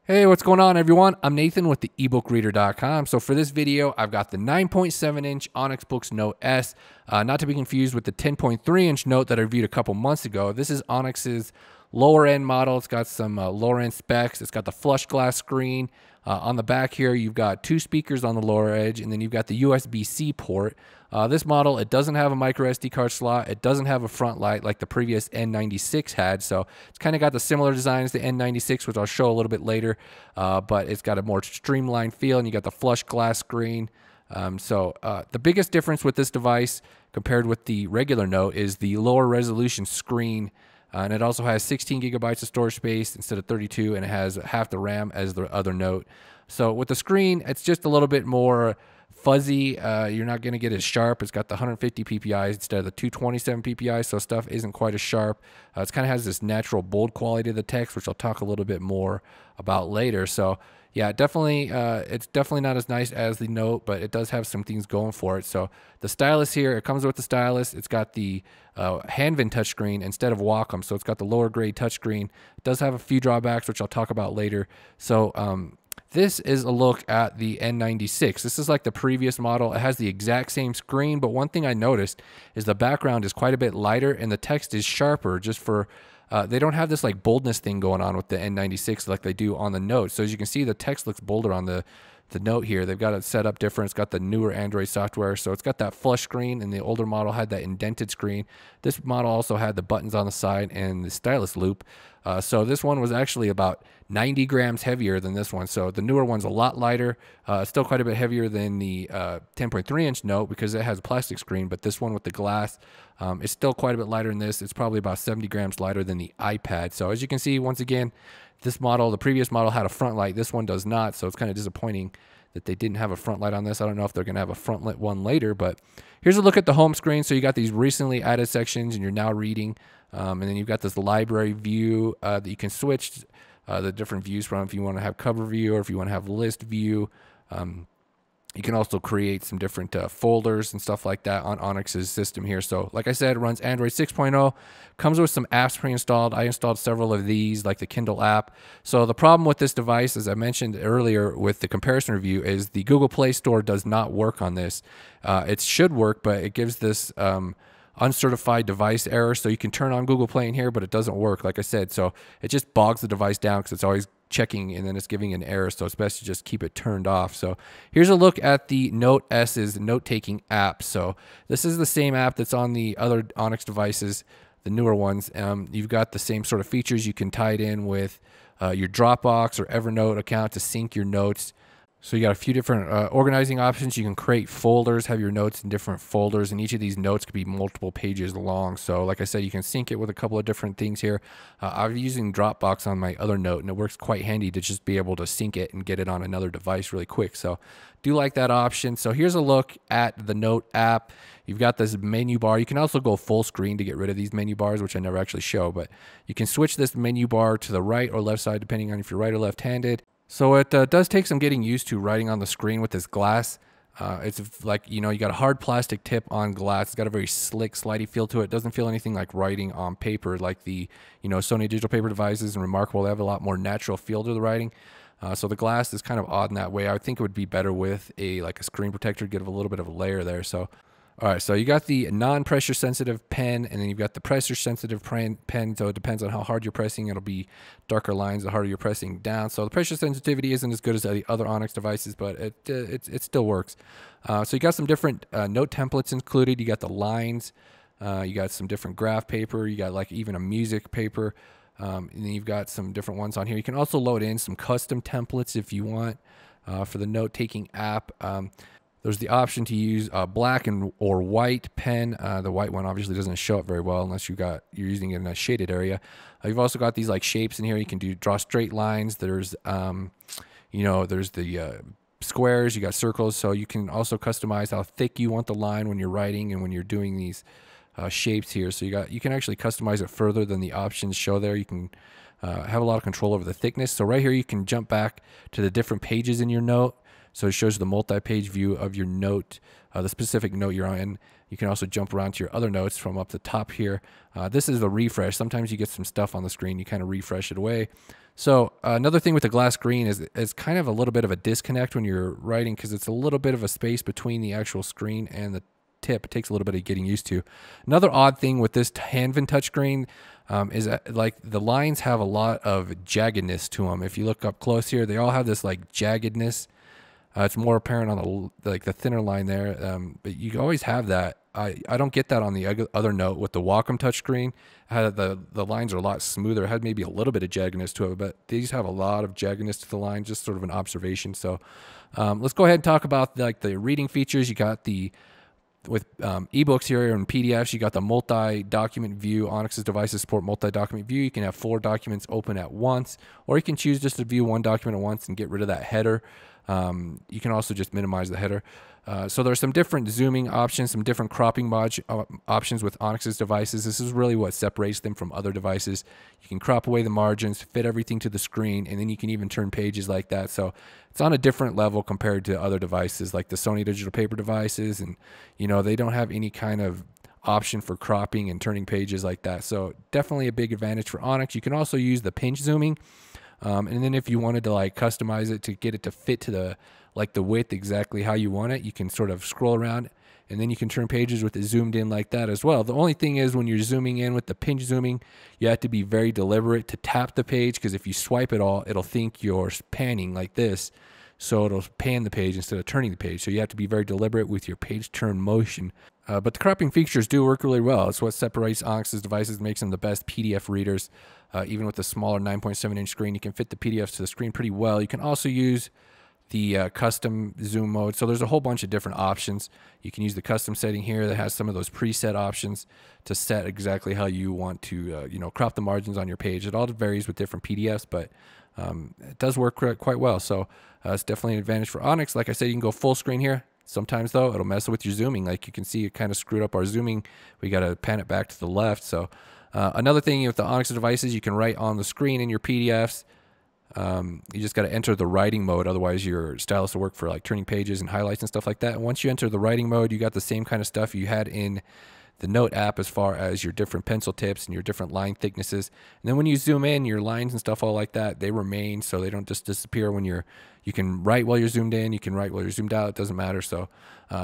Hey, what's going on, everyone? I'm Nathan with the eBookReader.com. So for this video, I've got the 9.7-inch Onyx Boox Note S, not to be confused with the 10.3-inch Note that I reviewed a couple months ago. This is Onyx's lower-end model. It's got some lower-end specs. It's got the flush glass screen. On the back here, you've got two speakers on the lower edge, and then you've got the USB-C port. This model, it doesn't have a micro SD card slot. It doesn't have a front light like the previous N96 had. So it's kind of got the similar design as the N96, which I'll show a little bit later. But it's got a more streamlined feel, and you got the flush glass screen. The biggest difference with this device compared with the regular Note is the lower resolution screen. And it also has 16 gigabytes of storage space instead of 32, and it has half the RAM as the other Note. So with the screen, it's just a little bit more fuzzy. You're not going to get as sharp. It's got the 150 ppi instead of the 227 ppi, so stuff isn't quite as sharp. It kind of has this natural bold quality of the text, which I'll talk a little bit more about later. So yeah, definitely, it's definitely not as nice as the Note, but it does have some things going for it. So the stylus here, it comes with the stylus. It's got the Handvin touchscreen instead of Wacom, so it's got the lower grade touchscreen. It does have a few drawbacks, which I'll talk about later. So this is a look at the N96. This is like the previous model. It has the exact same screen, but one thing I noticed is the background is quite a bit lighter and the text is sharper just for they don't have this like boldness thing going on with the N96 like they do on the Note. So as you can see, the text looks bolder on the Note here. They've got it set up different. It's got the newer Android software. So it's got that flush screen, and the older model had that indented screen. This model also had the buttons on the side and the stylus loop. So this one was actually about 90 grams heavier than this one. So the newer one's a lot lighter. Still quite a bit heavier than the 10.3-inch Note because it has a plastic screen, but this one with the glass is still quite a bit lighter than this. It's probably about 70 grams lighter than the iPad. So as you can see, once again, this model, the previous model had a front light. This one does not, so it's kind of disappointing that they didn't have a front light on this. I don't know if they're going to have a front lit one later, but here's a look at the home screen. So you got these recently added sections, and you're now reading. And then you've got this library view that you can switch the different views from if you want to have cover view or if you want to have list view. You can also create some different folders and stuff like that on Onyx's system here. So like I said, it runs Android 6.0, comes with some apps pre-installed. I installed several of these, like the Kindle app. So the problem with this device, as I mentioned earlier with the comparison review, is the Google Play Store does not work on this. It should work, but it gives this uncertified device error. So you can turn on Google Play in here, but it doesn't work, like I said. So it just bogs the device down because it's always checking and then it's giving an error, so it's best to just keep it turned off. So here's a look at the Note S's note-taking app. So this is the same app that's on the other Onyx devices, the newer ones. You've got the same sort of features. You can tie it in with your Dropbox or Evernote account to sync your notes. So you got a few different organizing options. You can create folders, have your notes in different folders, and each of these notes could be multiple pages long. So like I said, you can sync it with a couple of different things here. I'm using Dropbox on my other Note, and it works quite handy to just be able to sync it and get it on another device really quick. So do like that option. So here's a look at the Note app. You've got this menu bar. You can also go full screen to get rid of these menu bars, which I never actually show, but you can switch this menu bar to the right or left side, depending on if you're right or left-handed. So it does take some getting used to writing on the screen with this glass. It's like, you know, you got a hard plastic tip on glass. It's got a very slick, slidey feel to it. It doesn't feel anything like writing on paper like the, you know, Sony digital paper devices and Remarkable. They have a lot more natural feel to the writing. So the glass is kind of odd in that way. I would think it would be better with a screen protector, give a little bit of a layer there. So all right, so you got the non-pressure sensitive pen, and then you've got the pressure sensitive pen. So it depends on how hard you're pressing. It'll be darker lines the harder you're pressing down. So the pressure sensitivity isn't as good as the other Onyx devices, but it still works. So you got some different note templates included. You got the lines. You got some different graph paper. You got like even a music paper. And then you've got some different ones on here. You can also load in some custom templates if you want for the note-taking app. There's the option to use black or white pen. The white one obviously doesn't show up very well unless you're using it in a shaded area. You've also got these like shapes in here. You can draw straight lines. There's there's the squares. You got circles. So you can also customize how thick you want the line when you're writing and when you're doing these shapes here. So you can actually customize it further than the options show there. You can have a lot of control over the thickness. So right here you can jump back to the different pages in your note. So it shows you the multi-page view of your note, the specific note you're on. You can also jump around to your other notes from up the top here. This is the refresh. Sometimes you get some stuff on the screen. You kind of refresh it away. So another thing with the glass screen is it's kind of a little bit of a disconnect when you're writing because it's a little bit of a space between the actual screen and the tip. It takes a little bit of getting used to. Another odd thing with this Hanvin touchscreen is that, like, the lines have a lot of jaggedness to them. If you look up close here, they all have this like jaggedness. It's more apparent on the thinner line there, but you always have that. I don't get that on the other Note with the Wacom touchscreen. The lines are a lot smoother. It had maybe a little bit of jaggedness to it, but these have a lot of jaggedness to the line. Just sort of an observation. So let's go ahead and talk about like the reading features. You got with ebooks here and PDFs, you got the multi-document view. Onyx's devices support multi-document view. You can have 4 documents open at once, or you can choose just to view 1 document at once and get rid of that header. You can also just minimize the header. So there's some different zooming options, some different cropping options with Onyx's devices. This is really what separates them from other devices. You can crop away the margins, fit everything to the screen, and then you can even turn pages like that. So it's on a different level compared to other devices like the Sony digital paper devices. And, you know, they don't have any kind of option for cropping and turning pages like that. So definitely a big advantage for Onyx. You can also use the pinch zooming. And then if you wanted to like customize it to get it to fit to the width exactly how you want it, you can sort of scroll around and then you can turn pages with it zoomed in like that as well. The only thing is when you're zooming in with the pinch zooming, you have to be very deliberate to tap the page, because if you swipe it all, it'll think you're panning like this. So it'll pan the page instead of turning the page. So you have to be very deliberate with your page turn motion. But the cropping features do work really well. It's what separates Onyx's devices, makes them the best PDF readers. Even with the smaller 9.7-inch screen, you can fit the PDFs to the screen pretty well. You can also use the custom zoom mode. So there's a whole bunch of different options. You can use the custom setting here that has some of those preset options to set exactly how you want to crop the margins on your page. It all varies with different PDFs, but it does work quite well. So it's definitely an advantage for Onyx. Like I said, you can go full screen here. Sometimes, though, it'll mess with your zooming. Like you can see, it kind of screwed up our zooming. We got to pan it back to the left. So another thing with the Onyx devices, you can write on the screen in your PDFs. You just got to enter the writing mode. Otherwise, your stylus will work for like turning pages and highlights and stuff like that. And once you enter the writing mode, you got the same kind of stuff you had in the Note app as far as your different pencil tips and your different line thicknesses. And then when you zoom in, your lines and stuff all like that, they remain, so they don't just disappear when you can write while you're zoomed in, you can write while you're zoomed out, it doesn't matter. So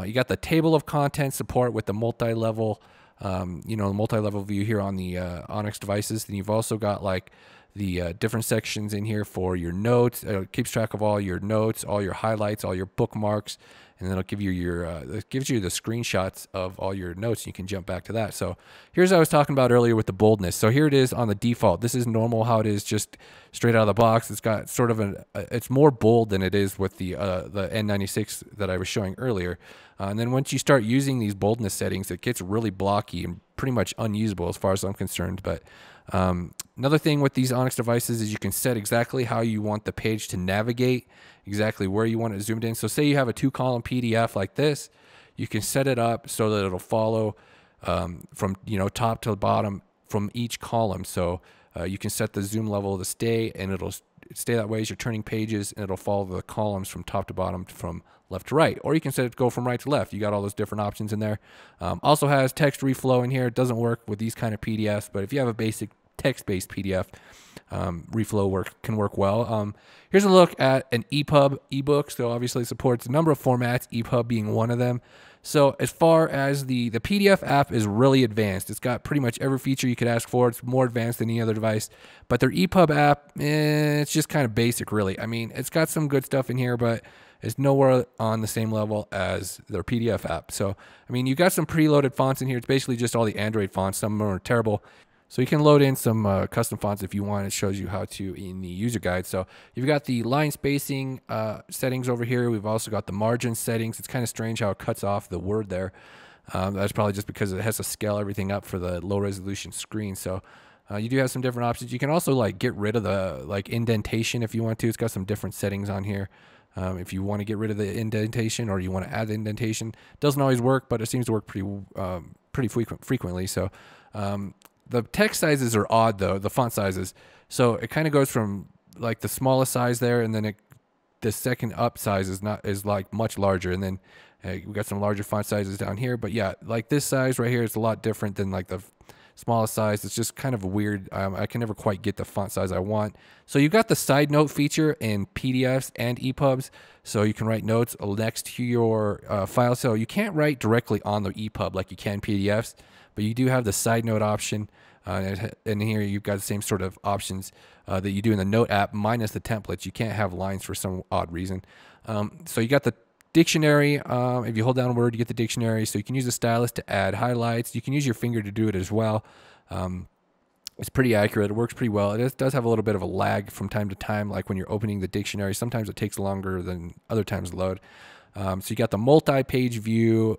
you got the table of contents support with the multi-level view here on the Onyx devices. Then you've also got like the different sections in here for your notes. It keeps track of all your notes, all your highlights, all your bookmarks, and then it'll give you it gives you the screenshots of all your notes. You can jump back to that. So here's what I was talking about earlier with the boldness. So here it is on the default. This is normal how it is just straight out of the box. It's got sort of it's more bold than it is with the N96 that I was showing earlier. And then once you start using these boldness settings, it gets really blocky and pretty much unusable as far as I'm concerned. But another thing with these Onyx devices is you can set exactly how you want the page to navigate, exactly where you want it zoomed in. So say you have a 2-column PDF like this, you can set it up so that it'll follow from top to bottom from each column. So you can set the zoom level to stay, and it'll stay that way as you're turning pages, and it'll follow the columns from top to bottom from left to right. Or you can set it to go from right to left. You got all those different options in there. Also has text reflow in here. It doesn't work with these kind of PDFs, but if you have a basic text-based PDF, reflow can work well. Here's a look at an EPUB ebook. So obviously it supports a number of formats, EPUB being one of them. So as far as the PDF app is really advanced. It's got pretty much every feature you could ask for. It's more advanced than any other device. But their EPUB app, it's just kind of basic, really. I mean, it's got some good stuff in here, but it's nowhere on the same level as their PDF app. So, I mean, you got some preloaded fonts in here. It's basically just all the Android fonts. Some of them are terrible. So you can load in some custom fonts if you want. It shows you how to in the user guide. So you've got the line spacing settings over here. We've also got the margin settings. It's kind of strange how it cuts off the word there. That's probably just because it has to scale everything up for the low resolution screen. So you do have some different options. You can also like get rid of the indentation if you want to. It's got some different settings on here. If you want to get rid of the indentation or you want to add the indentation, doesn't always work, but it seems to work pretty frequently. So the text sizes are odd though, the font sizes. So it kind of goes from like the smallest size there, and then the second up size is like much larger, and then we got some larger font sizes down here. But yeah, like this size right here is a lot different than like the smallest size. It's just kind of weird. I can never quite get the font size I want. So you've got the side note feature in PDFs and EPUBs. So you can write notes next to your file. So you can't write directly on the EPUB like you can PDFs, but you do have the side note option. And here you've got the same sort of options that you do in the Note app minus the templates. You can't have lines for some odd reason. So you got the dictionary. If you hold down a word, you get the dictionary. So you can use the stylus to add highlights. You can use your finger to do it as well. It's pretty accurate. It works pretty well. It does have a little bit of a lag from time to time, like when you're opening the dictionary. Sometimes it takes longer than other times to load. So you got the multi-page view.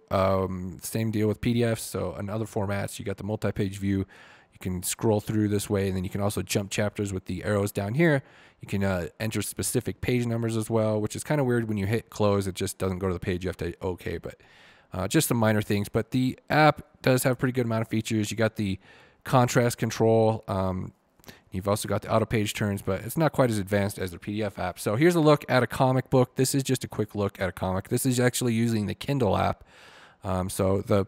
Same deal with PDFs. So in other formats, you got the multi-page view. You can scroll through this way, and then you can also jump chapters with the arrows down here. You can enter specific page numbers as well, which is kind of weird when you hit close. It just doesn't go to the page. You have to hit OK, but just some minor things. But the app does have a pretty good amount of features. You got the contrast control. You've also got the auto page turns, but it's not quite as advanced as the PDF app. So here's a look at a comic book. This is just a quick look at a comic. This is actually using the Kindle app. So the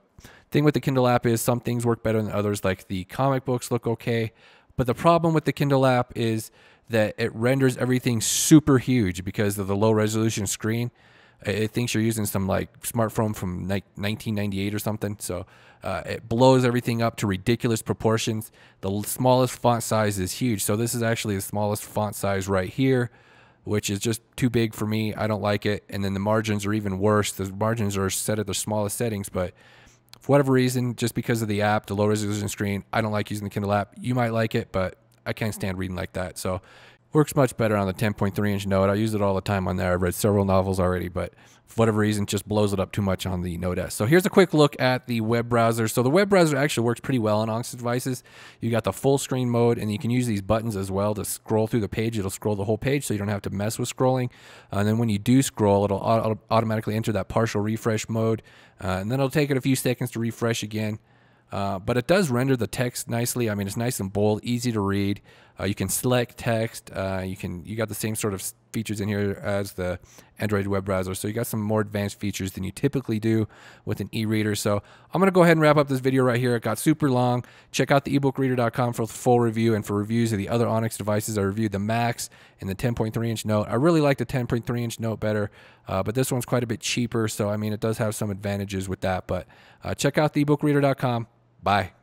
thing with the Kindle app is some things work better than others, like the comic books look okay. But the problem with the Kindle app is that it renders everything super huge because of the low resolution screen. It thinks you're using some like smartphone from like 1998 or something. So it blows everything up to ridiculous proportions. The smallest font size is huge. So this is actually the smallest font size right here, which is just too big for me. I don't like it. And then the margins are even worse. The margins are set at the smallest settings, but for whatever reason, just because of the app, the low resolution screen, I don't like using the Kindle app. You might like it, but I can't stand reading like that. So works much better on the 10.3-inch Note. I use it all the time on there. I've read several novels already, but for whatever reason, it just blows it up too much on the Note S. So here's a quick look at the web browser. So the web browser actually works pretty well on Onyx devices. You got the full screen mode, and you can use these buttons as well to scroll through the page. It'll scroll the whole page, so you don't have to mess with scrolling. And then when you do scroll, it'll automatically enter that partial refresh mode, and then it'll take it a few seconds to refresh again. But it does render the text nicely. I mean, it's nice and bold, easy to read. You can select text. You got the same sort of features in here as the Android web browser. So you got some more advanced features than you typically do with an e-reader. So I'm going to go ahead and wrap up this video right here. It got super long. Check out the ebookreader.com for the full review and for reviews of the other Onyx devices. I reviewed the Max and the 10.3-inch Note. I really like the 10.3-inch Note better, but this one's quite a bit cheaper. So, I mean, it does have some advantages with that. But check out the ebookreader.com. Bye.